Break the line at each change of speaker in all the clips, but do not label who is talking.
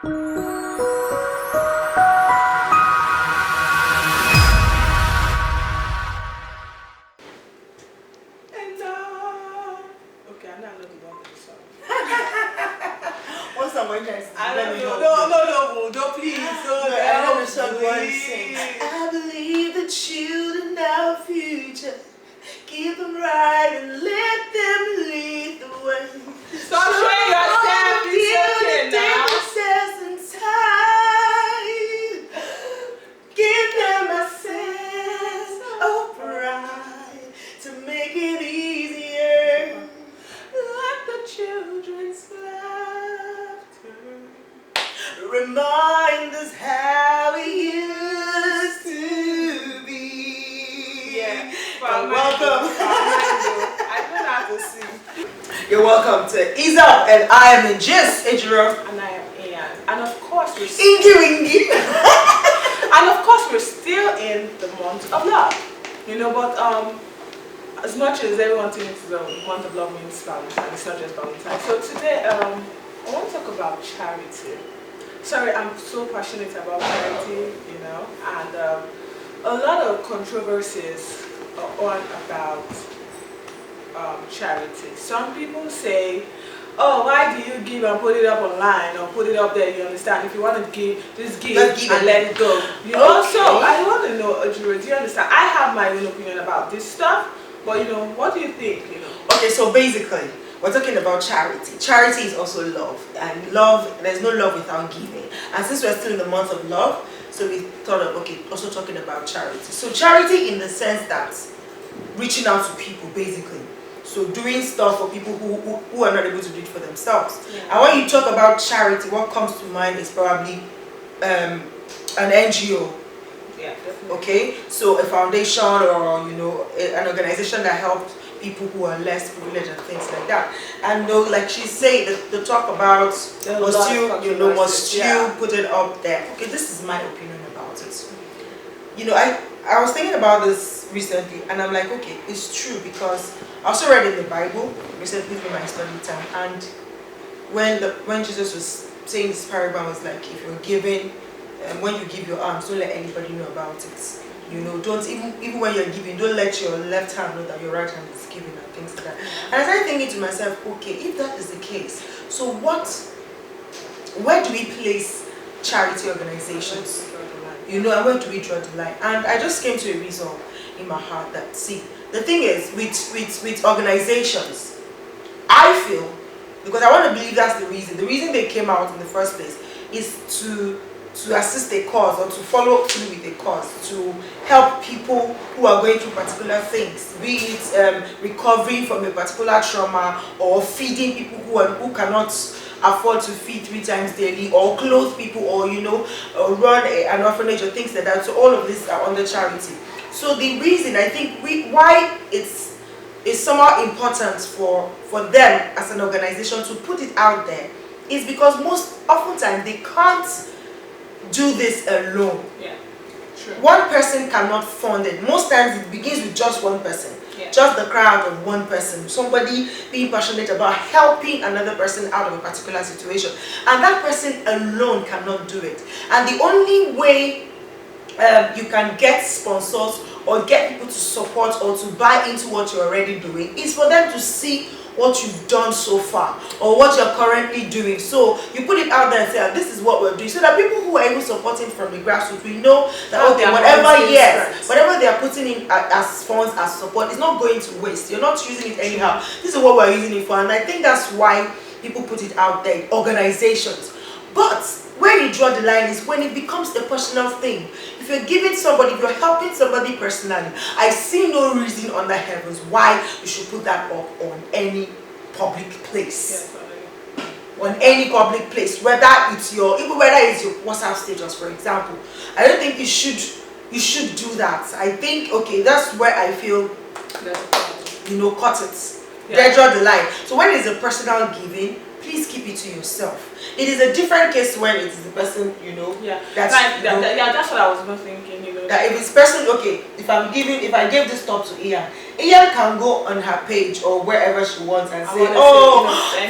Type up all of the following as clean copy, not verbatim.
Okay, I know I'm not the one with the song.
What's someone trying to sing?
I don't know. No, please.
I know the song one sings. I believe the children of our future. Keep them right and let them lead the way.
Stop showing yourself. It's okay now.
Give them a sense of pride to make it easier. Let the children's laughter remind us how it used to be.
Yeah.
Welcome.
I don't have to sing.
You're welcome to Ease Up, and I am Just Ejiro.
And I am Ian. And of course we're
And
of course we're still in the month of love. You know, but as much as everyone thinks the month of love means Valentine, it's not just Valentine. So today I want to talk about charity. Sorry, I'm so passionate about charity, you know, and a lot of controversies are on about charity. Some people say, oh, why do you give and put it up online or put it up there? You understand? If you want to give, just give and let it go. You know, so I want to know, Ejiro, do you understand? I have my own opinion about this stuff, but you know, what do you think? You know?
Okay, so basically, we're talking about charity. Charity is also love, and love, there's no love without giving. And since we're still in the month of love, so we thought of, okay, also talking about charity. So charity in the sense that reaching out to people, basically. So doing stuff for people who are not able to do it for themselves. Yeah. And when you talk about charity, what comes to mind is probably an NGO.
Yeah, definitely.
Okay, so a foundation or you know an organization that helps people who are less privileged and things like that. And no, like she said, the talk about must you put it up there. Okay, this is my opinion about it. You know, I was thinking about this recently, and I'm like, okay, it's true, because I also read in the Bible recently for my study time, and when Jesus was saying this parable, I was like, if you're giving, when you give your arms, don't let anybody know about it. You know, don't even when you're giving, don't let your left hand know that your right hand is giving and things like that. And I started thinking to myself, okay, if that is the case, so where do we place charity organizations? You know, and where do we draw the line? And I just came to a resolve in my heart that, see, the thing is, with organizations, I feel, because I want to believe that's the reason they came out in the first place is to assist a cause, or to follow through with a cause, to help people who are going through particular things, be it recovering from a particular trauma, or feeding people who cannot afford to feed 3 times daily, or clothe people, or you know, or run an orphanage or things like that. So all of this are under charity. So the reason I think why it's somehow important for them as an organization to put it out there is because oftentimes they can't do this alone.
Yeah, true.
One person cannot fund it. Most times it begins with just one person. Yeah. Just the crowd of one person, somebody being passionate about helping another person out of a particular situation, and that person alone cannot do it. And the only way you can get sponsors or get people to support or to buy into what you're already doing is for them to see what you've done so far or what you're currently doing. So you put it out there and say, this is what we're doing, so that people who are even supporting from the grassroots, we know that okay, whatever they are putting in as funds, as support, is not going to waste. You're not using it anyhow. This is what we're using it for, and I think that's why people put it out there, organizations. But where you draw the line is when it becomes a personal thing. If you're giving somebody, if you're helping somebody personally, I see no reason under heavens why you should put that up on any public place. Yes, on any public place, whether it's your WhatsApp status, for example. I don't think you should do that. I think, okay, that's where I feel, you know, cut it. Yeah. There draw the line. So when it's a personal giving, please keep it to yourself. It is a different case when it is the person, you know. Yeah. That's
that's what I was even thinking, you know.
That if it's person, okay, if I gave this top to Ian, Ian can go on her page or wherever she wants and say,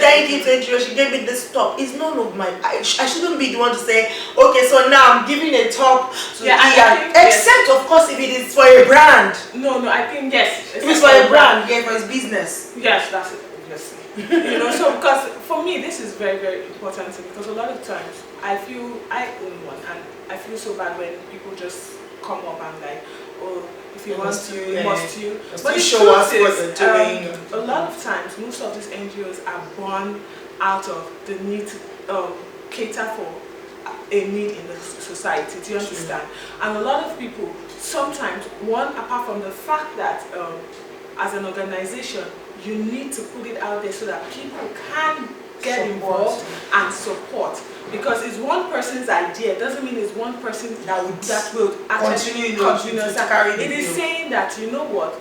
thank you, she gave me this top. It's none of my, I shouldn't be the one to say, okay, so now I'm giving a top to Ian. Except, of course, if it is for a brand.
No, I think, yes.
If it's for a brand, yeah, for his business.
Yes, that's it, obviously. So because for me, this is very, very important because a lot of times I own one and I feel so bad when people just come up and like, oh, if you want to, must you. But
show us what you're doing.
A lot of times, most of these NGOs are born out of the need to cater for a need in the society. Do you understand? And a lot of people, sometimes, apart from the fact that as an organization, you need to put it out there so that people can get involved and support. Because it's one person's idea, it doesn't mean it's one person that will actually continue to carry the bill. Saying that, you know what,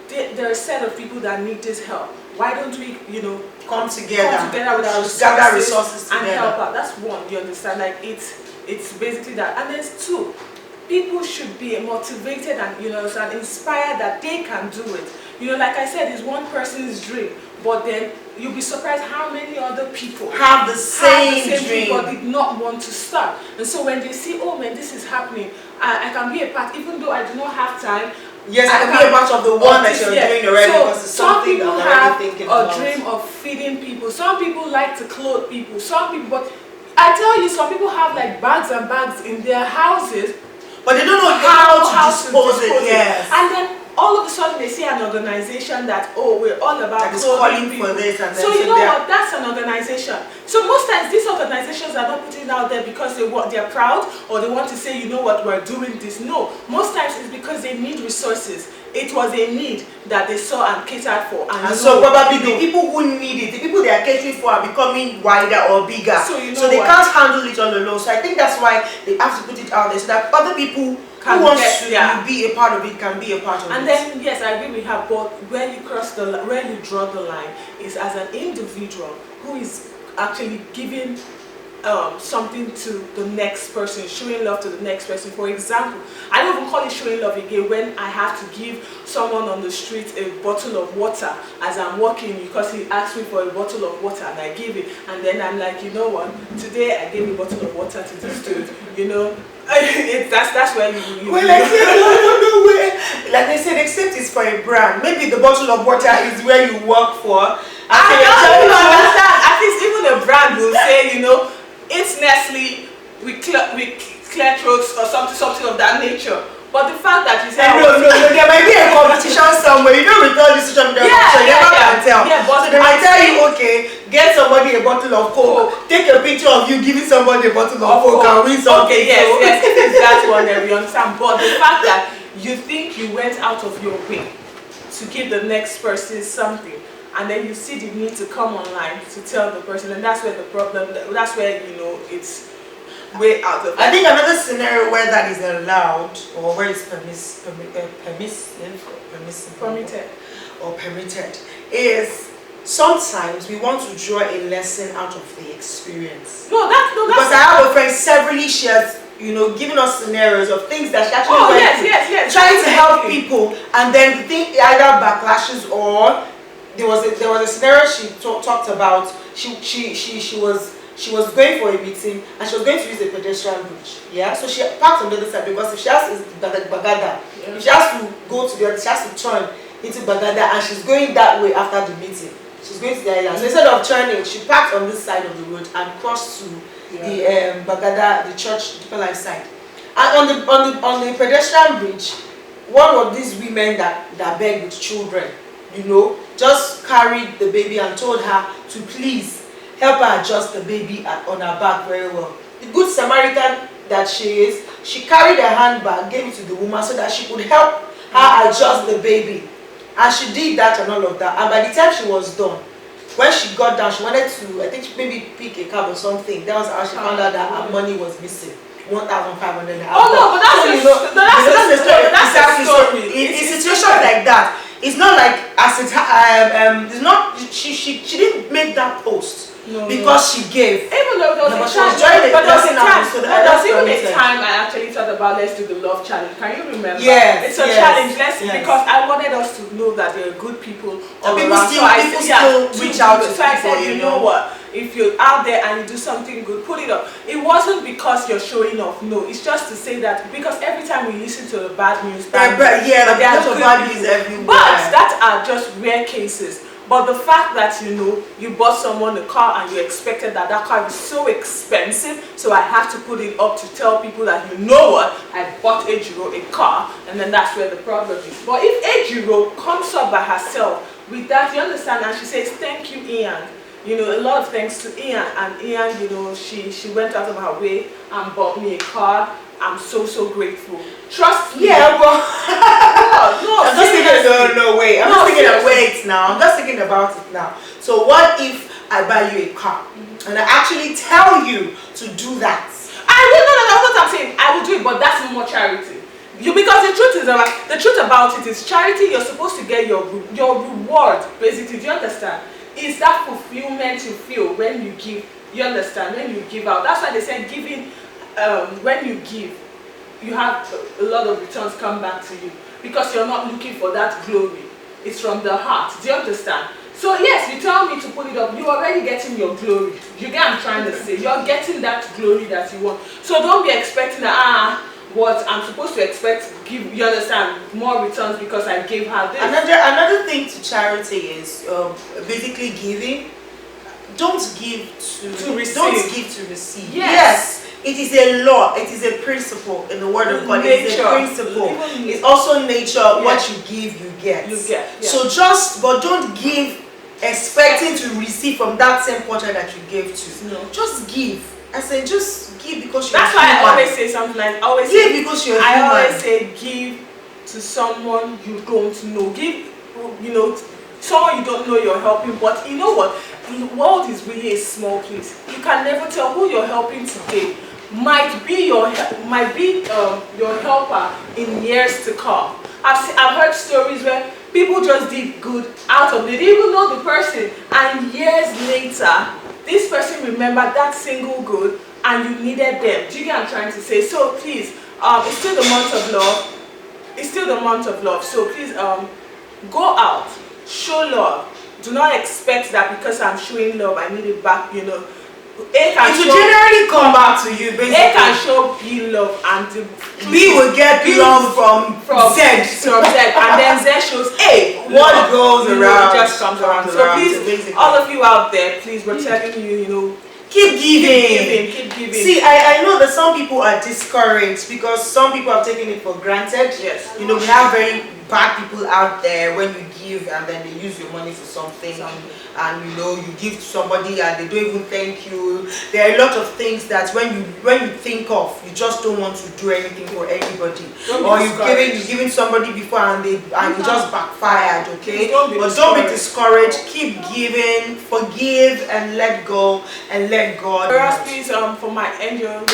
there are a set of people that need this help. Why don't we,
come together
with
gather resources
and help out? That's one, you understand? Like it's basically that. And there's two, people should be motivated and and inspired that they can do it. Like I said, it's one person's dream, but then you'll be surprised how many other people
have the same dream
but did not want to start. And so when they see, oh man, this is happening, I can be a part, even though I do not have time.
Yes, I can be a part of the one that you're doing already, because it's
some
something
people
that
have a dream of feeding people. Some people like to clothe people. Some people, but I tell you, some people have like bags and bags in their houses,
but they don't know how to dispose it. Yes.
And then all of a sudden they see an organization that, oh, we're all about
calling for this and
so you know what, that's an organization. So most times these organizations are not putting it out there because they're proud or they want to say, you know what, we're doing this. No, most times it's because they need resources. It was a need that they saw and catered for. And
so probably the people who need it, the people they are catering for are becoming wider or bigger. So, so they can't handle it on the low. So I think that's why they have to put it out there so that other people who want to be a part of it can be a part of it.
And then, yes, I agree with her, but where you draw the line is as an individual who is actually giving something to the next person, showing love to the next person. For example, I don't even call it showing love again when I have to give someone on the street a bottle of water as I'm walking because he asked me for a bottle of water and I give it, and then I'm like, you know what, today I gave a bottle of water to this dude, that's where you
well, like no way. Like they said, except it's for a brand. Maybe the bottle of water is where you work for.
I don't understand. At least even a brand will say, it's Nestle, we clear throats or something of that nature. But the fact that you say
no, there might be a competition somewhere. You don't recall this social media competition, you never can tell.
Yeah, but
so they might tell you, okay, get somebody a bottle of Coke, take a picture of you giving somebody a bottle of Coke and win something.
Okay, yes, if it's that one, then we understand. But the fact that you think you went out of your way to give the next person something, and then you see the need to come online to tell the person, and that's where the problem, that's where, it's way out of it.
I think another scenario where that is allowed, or where it's permitted, is sometimes we want to draw a lesson out of the experience. Because I have a friend, severally shares, giving us scenarios of things that she actually went through, trying to help people, and then the thing either backlashes or there was a scenario she talked about. She was going for a meeting and she was going to use a pedestrian bridge. Yeah, so she parked on the other side because if she has to Bagada, if she has to go to the other, she has to turn into Bagada, and she's going that way after the meeting. She's going to the island. So instead of turning, she parked on this side of the road and crossed to the Bagada, the church, Deeper Life side. And on the pedestrian bridge, one of these women that begged with children, just carried the baby and told her to please help her adjust the baby on her back very well. The good Samaritan that she is, she carried her handbag, gave it to the woman so that she could help her adjust the baby. And she did that and all of that. And by the time she was done, when she got down, she wanted to, I think, maybe pick a cab or something. That was how she found out that her money was missing. 1,500.
Oh no, but that's a story.
In situations like that, it's not like it's not. She didn't make that post because she gave.
Even though
she was trying
but there was a time,
so
but there was even a time I actually thought about let's do the love challenge. Can you remember?
Yes.
It's a challenge. Because I wanted us to know that there are good people all
people
around.
Still reach out to
so I
people,
said, you know what? If you're out there and you do something good, put it up. It wasn't because you're showing off. No, it's just to say that because every time we listen to the bad news, there are good
news everywhere.
But that are just rare cases. But the fact that you bought someone a car and you expected that car is so expensive, so I have to put it up to tell people that you know what, I bought Ejiro a car, and then that's where the problem is. But if Ejiro comes up by herself with that, you understand, and she says, thank you, Ian. A lot of thanks to Ian, and Ian, she went out of her way and bought me a car. I'm so grateful. Trust me.
Yeah, well,
no,
I'm just thinking, no, wait. I'm just thinking, wait now. I'm just thinking about it now. So what if I buy you a car and I actually tell you to do that?
No, what I'm saying, I will do it, but that's more charity. Because the truth about it is charity. You're supposed to get your reward, basically. Do you understand? It's that fulfillment you feel when you give. You understand? When you give out. That's why they say giving. When you give, you have a lot of returns come back to you because you're not looking for that glory. It's from the heart. Do you understand? So yes, you tell me to put it up. You're already getting your glory. You get what I'm trying to say? You're getting that glory that you want. So don't be expecting that, what I'm supposed to expect, give, you understand, more returns because I gave her this.
Another thing to charity is basically giving. Don't give to receive. Don't give to receive. Yes. It is a law, it is a principle in the word of God. It is a principle. It's also nature. What you give, you get. So but don't give expecting to receive from that same quarter that you gave to. No. Just give. I say just give because you're
That's
human.
why I always say something like
because you're human.
I always say give to someone you don't know. Give, someone you don't know you're helping, but you know what? The world is really a small place. You can never tell who you're helping today might be your helper in years to come. I've heard stories where people just did good out of it. They didn't even know the person, and years later, this person remembered that single good, and you needed them. Do you get what I'm trying to say? So please, it's still the month of love. It's still the month of love. So please, go out, show love. Do not expect that because I'm showing love, I need it back. It will generally come back to you. Basically, A can show B love, and B will get love from Z, and then Z shows A. What goes around just comes around. So please, all of you out there, please, we're telling you, keep giving. Keep giving. See, I know that some people are discouraged because some people have taken it for granted. Yes. We have very bad people out there when you give and then they use your money for something. And you give to somebody and they don't even thank you. There are a lot of things that when you think of, you just don't want to do anything for anybody. Or you've given somebody before and it just backfired, okay? But don't be discouraged. Keep giving, forgive and let go and let God. Please, for my angel, you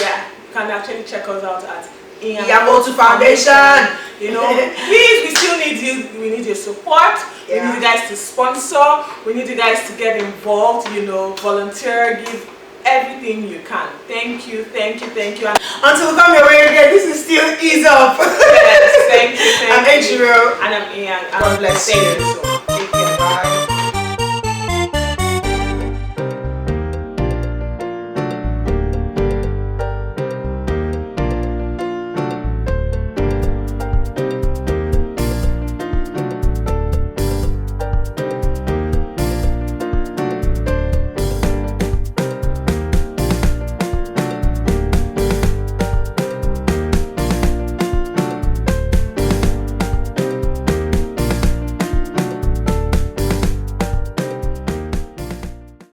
can actually check us out at Yamotu Foundation. Please, we still need you. We need your support. We need you guys to sponsor. We need you guys to get involved. Volunteer, give everything you can. Thank you. Until we come your way again, this is still Ease Up. Yes, thank you. I'm Ejiro. And I'm Ian. God bless you.